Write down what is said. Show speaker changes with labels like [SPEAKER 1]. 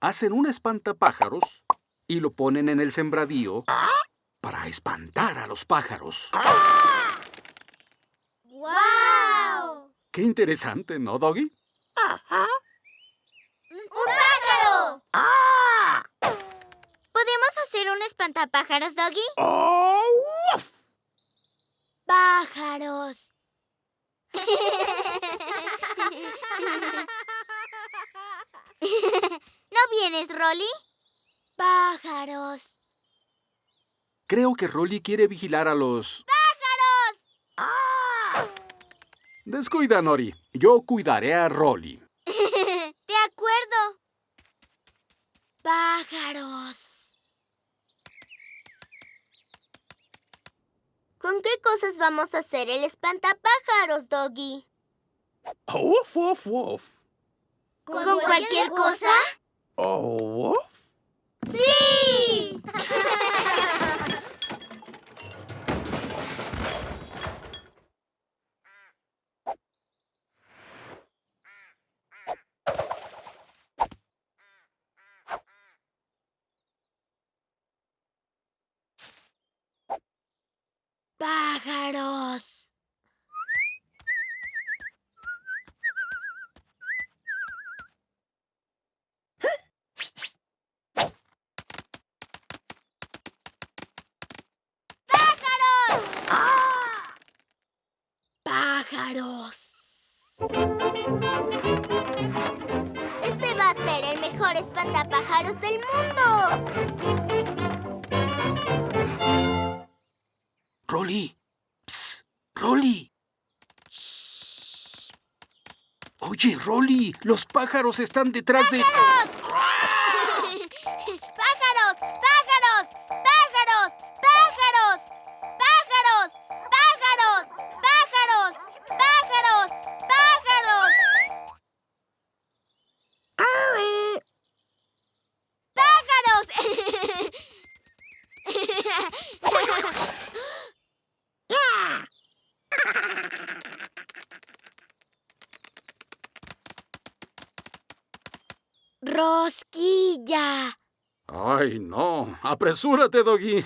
[SPEAKER 1] Hacen un espantapájaros y lo ponen en el sembradío para espantar a los pájaros.
[SPEAKER 2] ¡Guau!
[SPEAKER 1] ¡Qué interesante!, ¿no, Doggy?
[SPEAKER 2] ¡Un pájaro! ¿Podemos hacer un espantapájaros, Doggy? ¡Pájaros! ¿No vienes, Rolly? ¡Pájaros!
[SPEAKER 1] Creo que Rolly quiere vigilar a los...
[SPEAKER 2] ¡Pájaros!
[SPEAKER 1] Descuida, Nori. Yo cuidaré a Rolly.
[SPEAKER 2] De acuerdo. ¡Pájaros! ¿Con qué cosas vamos a hacer el espantapájaros, Doggy?
[SPEAKER 3] Woof, woof, woof.
[SPEAKER 2] ¿Con cualquier cosa?
[SPEAKER 3] Oh, woof.
[SPEAKER 2] ¡Sí! ¡Pájaros! ¡Pájaros! Este va a ser el mejor espantapájaros del mundo.
[SPEAKER 1] Rolly. Psst. Rolly. Oye, Rolly, los pájaros están detrás de...
[SPEAKER 2] ¡Pájaros! ¡Pájaros! ¡Pájaros! ¡Pájaros! ¡Pájaros! ¡Pájaros! ¡Pájaros! ¡Pájaros! ¡Pájaros! ¡Pájaros! ¡Pájaros! ¡Rosquilla!
[SPEAKER 1] Ay, no. Apresúrate, Doggy.